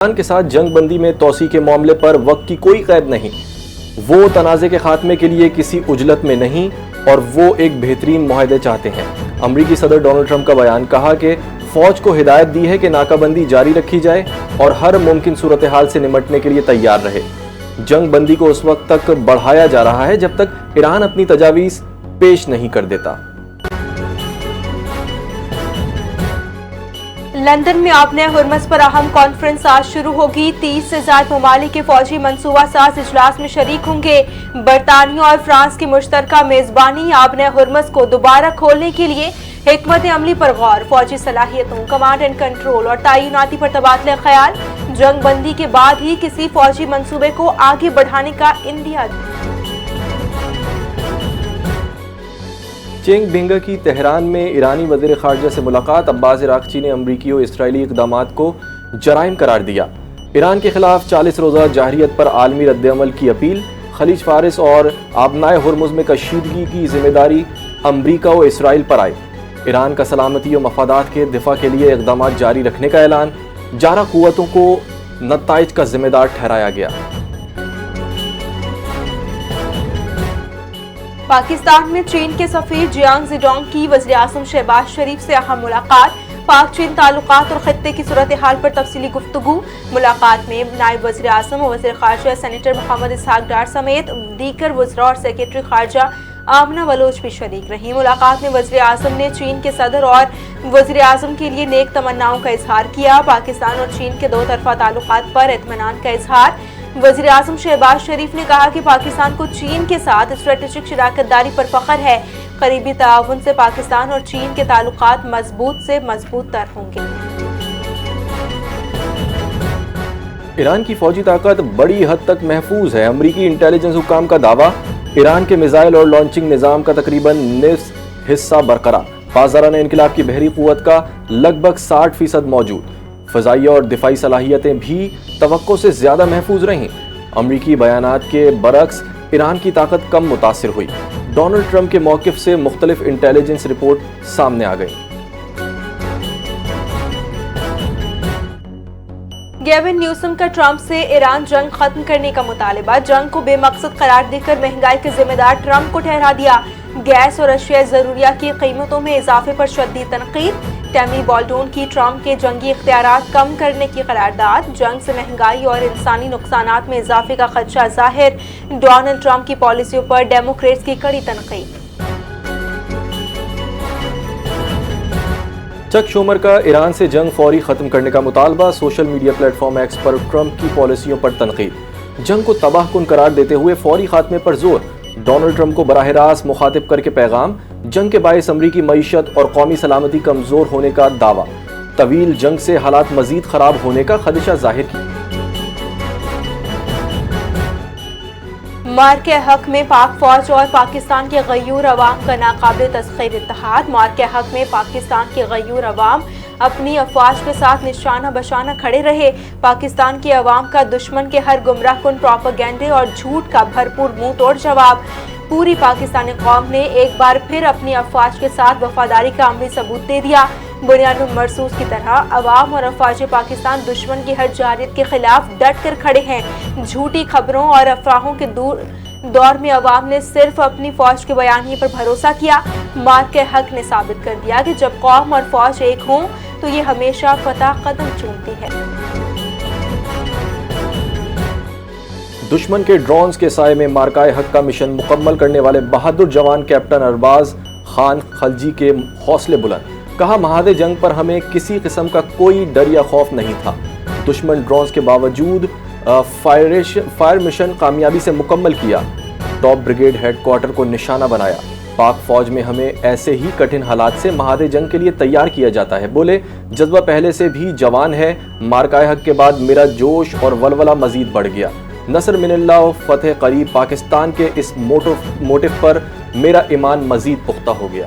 ایران کے ساتھ جنگ بندی میں توسیع کے معاملے پر وقت کی کوئی قید نہیں، وہ تنازع کے خاتمے کے لیے کسی عجلت میں نہیں اور وہ ایک بہترین معاہدے چاہتے ہیں۔ امریکی صدر ڈونلڈ ٹرمپ کا بیان، کہا کہ فوج کو ہدایت دی ہے کہ ناکہ بندی جاری رکھی جائے اور ہر ممکن صورتحال سے نمٹنے کے لیے تیار رہے۔ جنگ بندی کو اس وقت تک بڑھایا جا رہا ہے جب تک ایران اپنی تجاویز پیش نہیں کر دیتا۔ لندن میں آبِ ہرمز پر اہم کانفرنس آج شروع ہوگی۔ 30 سے زائد ممالک کے فوجی منصوبہ ساز اجلاس میں شریک ہوں گے۔ برطانیہ اور فرانس کی مشترکہ میزبانی آبِ ہرمز کو دوبارہ کھولنے کے لیے حکمت عملی پر غور، فوجی صلاحیتوں، کمانڈ اینڈ کنٹرول اور تعیناتی پر تبادلہ خیال، جنگ بندی کے بعد ہی کسی فوجی منصوبے کو آگے بڑھانے کا عندیہ۔ چینگ بینگا کی تہران میں ایرانی وزیر خارجہ سے ملاقات، عباس عراقچی نے امریکی و اسرائیلی اقدامات کو جرائم قرار دیا۔ ایران کے خلاف 40 روزہ جارحیت پر عالمی رد عمل کی اپیل، خلیج فارس اور آبنائے ہرمز میں کشیدگی کی ذمہ داری امریکہ و اسرائیل پر آئے۔ ایران کا سلامتی و مفادات کے دفاع کے لیے اقدامات جاری رکھنے کا اعلان، جارح قوتوں کو نتائج کا ذمہ دار ٹھہرایا گیا۔ پاکستان میں چین کے سفیر جیانگ زیڈونگ کی وزیراعظم شہباز شریف سے اہم ملاقات، پاک چین تعلقات اور خطے کی صورتحال پر تفصیلی گفتگو۔ ملاقات میں نائب وزیر اعظم اور وزیر خارجہ سینیٹر محمد اسحاق ڈار سمیت دیگر وزراء اور سیکرٹری خارجہ آمنہ بلوچ بھی شریک رہیں۔ ملاقات میں وزیر اعظم نے چین کے صدر اور وزیر اعظم کے لیے نیک تمناؤں کا اظہار کیا۔ پاکستان اور چین کے دو طرفہ تعلقات پر اطمینان کا اظہار۔ وزیر اعظم شہباز شریف نے کہا کہ پاکستان کو چین کے ساتھ اسٹریٹجک شراکت داری پر فخر ہے۔ قریبی تعاون سے پاکستان اور چین کے تعلقات مضبوط سے مضبوط تر ہوں گے۔ ایران کی فوجی طاقت بڑی حد تک محفوظ ہے، امریکی انٹیلیجنس حکام کا دعویٰ۔ ایران کے میزائل اور لانچنگ نظام کا تقریباً نصف حصہ برقرار، پاسدارانہ انقلاب کی بحری قوت کا لگ بھگ 60% موجود۔ فضائیہ اور دفاعی صلاحیتیں بھی توقع سے زیادہ محفوظ رہیں۔ امریکی بیانات کے برعکس ایران کی طاقت کم متاثر ہوئی۔ ڈونلڈ ٹرمپ کے موقف سے مختلف انٹیلیجنس رپورٹ سامنے آ گئی۔ گیون نیوسم کا ٹرمپ سے ایران جنگ ختم کرنے کا مطالبہ، جنگ کو بے مقصد قرار دے کر مہنگائی کے ذمہ دار ٹرمپ کو ٹھہرا دیا۔ گیس اور اشیاء ضروریہ کی قیمتوں میں اضافے پر شدید تنقید، ٹیمی بالڈون کی ٹرمپ کے جنگی اختیارات کم کرنے کی قرارداد، جنگ سے مہنگائی اور انسانی نقصانات میں اضافے کا خدشہ ظاہر، ڈونلڈ ٹرمپ کی پالیسیوں پر ڈیموکریٹس کی کڑی تنقید۔ چک شومر کا ایران سے جنگ فوری ختم کرنے کا مطالبہ، social media platform X پر ٹرمپ کی پالیسیوں پر تنقید، جنگ کو تباہ کن قرار دیتے ہوئے فوری خاتمے پر زور، ڈونلڈ ٹرمپ کو براہ راست مخاطب کر کے پیغام، جنگ کے باعث امریکی معیشت اور قومی سلامتی کمزور ہونے کا دعویٰ، طویل جنگ سے حالات مزید خراب ہونے کا خدشہ ظاہر کیا۔ مارکے حق میں پاک فوج اور پاکستان کے غیور عوام کا ناقابل تسخیر اتحاد، مارکے حق میں پاکستان کے غیور عوام اپنی افواج کے ساتھ نشانہ بشانہ کھڑے رہے۔ پاکستان کے عوام کا دشمن کے ہر گمراہ کن پروپیگنڈے اور جھوٹ کا بھرپور منہ توڑ جواب۔ پوری پاکستانی قوم نے ایک بار پھر اپنی افواج کے ساتھ وفاداری کا عملی ثبوت دے دیا۔ بنیاد مرصوص کی طرح عوام اور افواج پاکستان دشمن کی ہر جارحیت کے خلاف ڈٹ کر کھڑے ہیں۔ جھوٹی خبروں اور افواہوں کے دور میں عوام نے صرف اپنی فوج کے بیانیے پر بھروسہ کیا۔ مارکے حق نے ثابت کر دیا کہ جب قوم اور فوج ایک ہوں تو یہ ہمیشہ فتح قدم چومتی ہے۔ دشمن کے ڈرونز کے سائے میں مارکائے حق کا مشن مکمل کرنے والے بہادر جوان کیپٹن ارباز خان خلجی کے حوصلے بلند، کہا مہاد جنگ پر ہمیں کسی قسم کا کوئی ڈر یا خوف نہیں تھا، دشمن ڈرونز کے باوجود فائر مشن کامیابی سے مکمل کیا، ٹاپ بریگیڈ ہیڈ کوارٹر کو نشانہ بنایا، پاک فوج میں ہمیں ایسے ہی کٹھن حالات سے مہاد جنگ کے لیے تیار کیا جاتا ہے، بولے جذبہ پہلے سے بھی جوان ہے، مارکائے حق کے بعد میرا جوش اور ولولہ مزید بڑھ گیا، نصر من اللہ و فتح قریب، پاکستان کے اس موٹو پر میرا ایمان مزید پختہ ہو گیا۔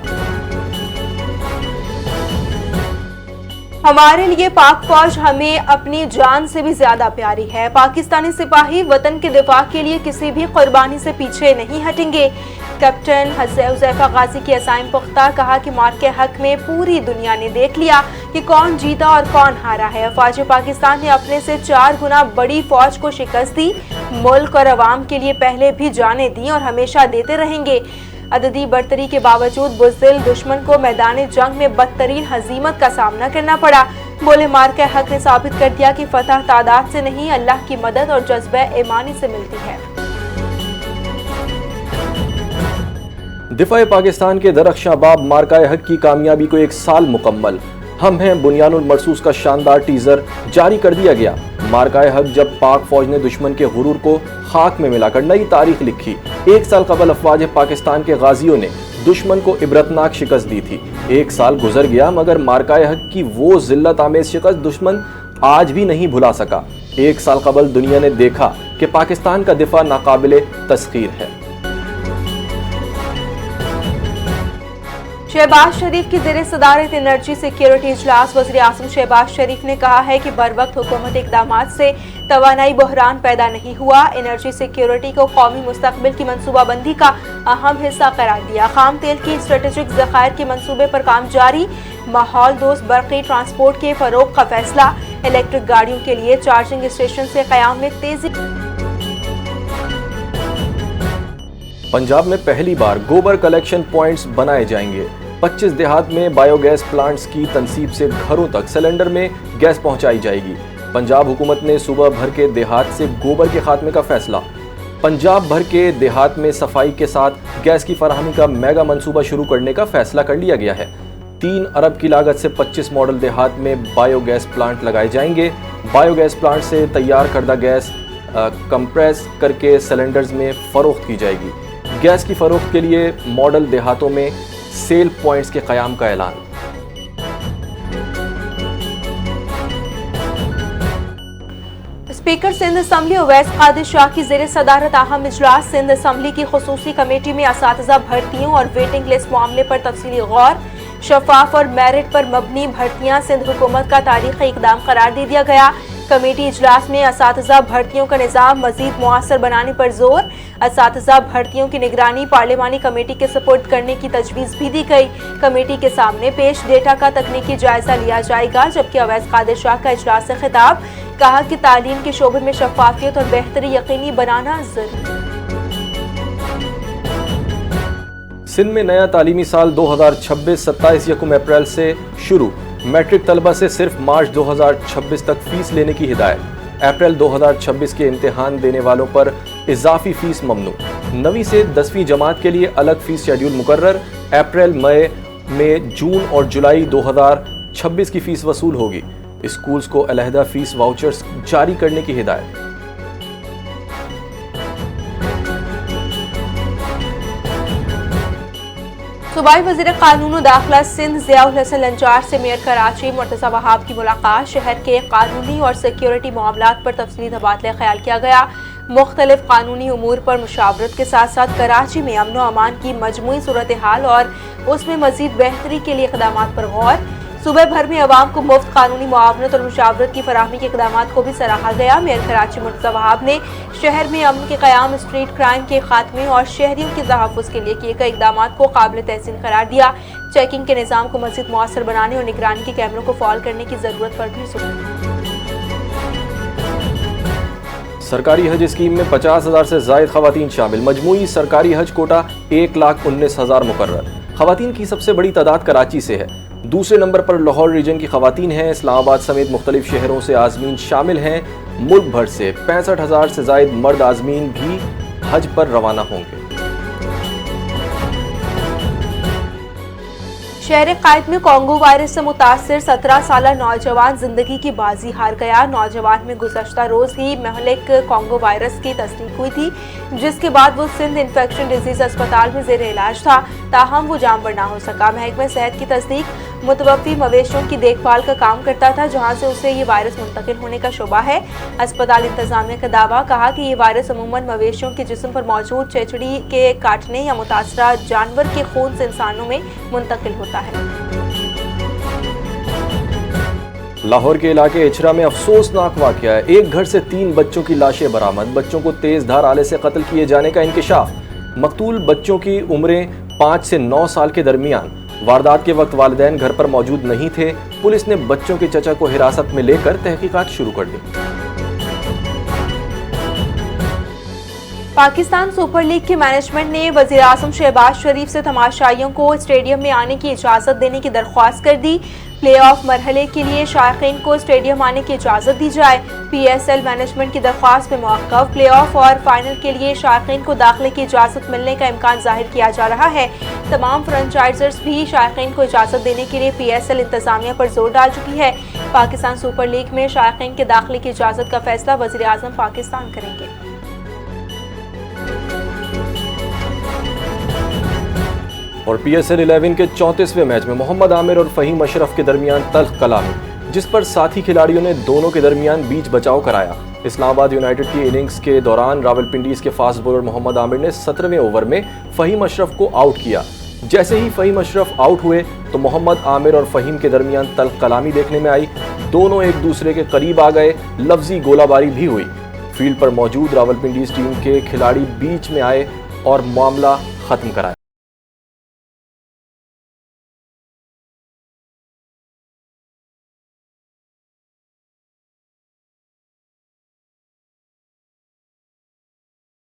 ہمارے لیے پاک فوج ہمیں اپنی جان سے بھی زیادہ پیاری ہے۔ پاکستانی سپاہی وطن کے دفاع کے لیے کسی بھی قربانی سے پیچھے نہیں ہٹیں گے۔ کیپٹن حذیفہ غازی کی عزائم پختہ، کہا کہ مارکے حق میں پوری دنیا نے دیکھ لیا کہ کون جیتا اور کون ہارا ہے۔ افواج پاکستان نے اپنے سے 4 گنا بڑی فوج کو شکست دی، ملک اور عوام کے لیے پہلے بھی جانیں دیں اور ہمیشہ دیتے رہیں گے۔ عددی برتری کے باوجود بزدل دشمن کو میدان جنگ میں بدترین ہزیمت کا سامنا کرنا پڑا۔ بولے مارکہ حق نے ثابت کر دیا کہ فتح تعداد سے نہیں، اللہ کی مدد اور جذبہ ایمانی سے ملتی ہے۔ دفاع پاکستان کے درخشاں باب مارکہ حق کی کامیابی کو 1 سال مکمل۔ ہم ہیں بنیان المرصوص کا شاندار ٹیزر جاری کر دیا گیا۔ مارکہ حق جب پاک فوج نے دشمن کے غرور کو خاک میں ملا کر نئی تاریخ لکھی۔ 1 سال قبل افواج پاکستان کے غازیوں نے دشمن کو عبرتناک شکست دی تھی۔ 1 سال گزر گیا مگر مارکہ حق کی وہ ذلت آمیز شکست دشمن آج بھی نہیں بھلا سکا۔ 1 سال قبل دنیا نے دیکھا کہ پاکستان کا دفاع ناقابل تسخیر ہے۔ شہباز شریف کی زیر صدارت انرجی سیکیورٹی اجلاس، وزیر اعظم شہباز شریف نے کہا ہے کہ بروقت حکومت اقدامات سے توانائی بحران پیدا نہیں ہوا۔ انرجی سیکیورٹی کو قومی مستقبل کی منصوبہ بندی کا اہم حصہ قرار دیا۔ خام تیل کی اسٹریٹجک ذخائر کے منصوبے پر کام جاری۔ ماحول دوست برقی ٹرانسپورٹ کے فروغ کا فیصلہ۔ الیکٹرک گاڑیوں کے لیے چارجنگ اسٹیشن سے قیام میں تیزی۔ پنجاب میں پہلی بار گوبر کلیکشن پوائنٹس بنائے جائیں گے۔ 25 دیہات میں بایو گیس پلانٹس کی تنصیب سے گھروں تک سلنڈر میں گیس پہنچائی جائے گی۔ پنجاب حکومت نے صوبہ بھر کے دیہات سے گوبر کے خاتمے کا فیصلہ۔ پنجاب بھر کے دیہات میں صفائی کے ساتھ گیس کی فراہمی کا میگا منصوبہ شروع کرنے کا فیصلہ کر لیا گیا ہے۔ 3 ارب کی لاگت سے 25 ماڈل دیہات میں بایو گیس پلانٹ لگائے جائیں گے۔ بایو گیس پلانٹ سے تیار کردہ گیس کمپریس کر کے سلنڈرز میں فروخت کی جائے گی۔ گیس کی فروخت کے لیے ماڈل دیہاتوں میں سیل پوائنٹس کے قیام کا اعلان۔ اسپیکر سندھ اسمبلی اویس قادر شاہ کی زیر صدارت اہم اجلاس۔ سندھ اسمبلی کی خصوصی کمیٹی میں اساتذہ بھرتیوں اور ویٹنگ لسٹ معاملے پر تفصیلی غور۔ شفاف اور میرٹ پر مبنی بھرتیاں سندھ حکومت کا تاریخی اقدام قرار دے دیا گیا۔ کمیٹی اجلاس میں اساتذہ بھرتیوں کا نظام مزید مؤثر بنانے پر زور۔ اساتذہ بھرتیوں کی نگرانی پارلیمانی کمیٹی کے سپرد کرنے کی تجویز بھی دی گئی۔ کمیٹی کے سامنے پیش ڈیٹا کا تکنیکی جائزہ لیا جائے گا، جبکہ اویس قادر شاہ کا اجلاس سے خطاب، کہا کہ تعلیم کے شعبے میں شفافیت اور بہتری یقینی بنانا ضروری۔ سندھ میں نیا تعلیمی سال 2026-27 یکم اپریل سے شروع۔ میٹرک طلبہ سے صرف مارچ 2026 تک فیس لینے کی ہدایت۔ اپریل 2026 کے امتحان دینے والوں پر اضافی فیس ممنوع۔ 9ویں سے 10ویں جماعت کے لیے الگ فیس شیڈول مقرر۔ اپریل مئی میں جون اور جولائی 2026 کی فیس وصول ہوگی۔ اسکولز کو علیحدہ فیس واؤچرز جاری کرنے کی ہدایت۔ صوبائی وزیر قانون و داخلہ سندھ ضیاء الحسن لنچار سے میئر کراچی مرتضی وہاب کی ملاقات۔ شہر کے قانونی اور سیکیورٹی معاملات پر تفصیلی تبادلہ خیال کیا گیا۔ مختلف قانونی امور پر مشاورت کے ساتھ ساتھ کراچی میں امن و امان کی مجموعی صورتحال اور اس میں مزید بہتری کے لیے اقدامات پر غور۔ صوبے بھر میں عوام کو مفت قانونی معاونت اور مشاورت کی فراہمی کے اقدامات کو بھی سراہا گیا۔ میئر کراچی مرتضی وہاب نے شہر میں امن کے قیام، اسٹریٹ کرائم کے خاتمے اور شہریوں کے تحفظ کے لیے کیے گئے اقدامات کو قابل تحسین قرار دیا۔ چیکنگ کے نظام کو مزید مؤثر بنانے اور نگرانی کے کیمروں کو فعال کرنے کی ضرورت پر بھی زور۔ سرکاری حج اسکیم میں 50,000 سے زائد خواتین شامل۔ مجموعی سرکاری حج کوٹا 1,19,000 مقرر۔ خواتین کی سب سے بڑی تعداد کراچی سے ہے۔ دوسرے نمبر پر لاہور ریجن کی خواتین ہیں۔ اسلام آباد سمیت مختلف شہروں سے عازمین شامل ہیں۔ ملک بھر سے 65,000 سے زائد مرد عازمین بھی حج پر روانہ ہوں گے۔ شہر قائد میں کانگو وائرس سے متاثر 17 سالہ نوجوان زندگی کی بازی ہار گیا۔ نوجوان میں گزشتہ روز ہی مہلک کانگو وائرس کی تصدیق ہوئی تھی، جس کے بعد وہ سندھ انفیکشن ڈیزیز اسپتال میں زیر علاج تھا، تاہم وہ جان بر نہ ہو سکا۔ محکمہ صحت کی تصدیق، متوفی مویشیوں کی دیکھ بھال کا کام کرتا تھا، جہاں سے اسے یہ وائرس منتقل ہونے کا شبہ ہے۔ اسپتال انتظامیہ کا دعویٰ، کہا کہ یہ وائرس عموماً مویشیوں کے جسم پر موجود چیچڑی کے کاٹنے یا متاثرہ جانور کے خون سے انسانوں میں منتقل ہوتا ہے۔ لاہور کے علاقے اچھرا میں افسوسناک واقعہ ہے. ایک گھر سے 3 بچوں کی لاشیں برآمد. بچوں کو تیز دھار آلے سے قتل کیے جانے کا انکشاف. مقتول بچوں کی عمریں 5 سے 9 سال کے درمیان. واردات کے وقت والدین گھر پر موجود نہیں تھے. پولیس نے بچوں کے چچا کو حراست میں لے کر تحقیقات شروع کر دی. پاکستان سپر لیگ کی مینجمنٹ نے وزیر اعظم شہباز شریف سے تماشائیوں کو اسٹیڈیم میں آنے کی اجازت دینے کی درخواست کر دی. پلے آف مرحلے کے لیے شائقین کو اسٹیڈیم آنے کی اجازت دی جائے. پی ایس ایل مینجمنٹ کی درخواست میں موقف. پلے آف اور فائنل کے لیے شائقین کو داخلے کی اجازت ملنے کا امکان ظاہر کیا جا رہا ہے. تمام فرنچائزرز بھی شائقین کو اجازت دینے کے لیے پی ایس ایل انتظامیہ پر زور ڈال چکی ہے. پاکستان سپر لیگ میں شائقین کے داخلے کی اجازت کا فیصلہ وزیر اعظم پاکستان کریں گے. اور پی ایس ایل 11 کے 34ویں میچ میں محمد عامر اور فہیم اشرف کے درمیان تلخ کلامی، جس پر ساتھی کھلاڑیوں نے دونوں کے درمیان بیچ بچاؤ کرایا. اسلام آباد یونائیٹڈ کی اننگز کے دوران راولپنڈیز کے فاسٹ بولر محمد عامر نے 17ویں اوور میں فہیم اشرف کو آؤٹ کیا. جیسے ہی فہیم اشرف آؤٹ ہوئے تو محمد عامر اور فہیم کے درمیان تلخ کلامی دیکھنے میں آئی. دونوں ایک دوسرے کے قریب آ گئے. لفظی گولہ باری بھی ہوئی. فیلڈ پر موجود راولپنڈیز ٹیم کے کھلاڑی بیچ میں آئے اور معاملہ ختم کرایا.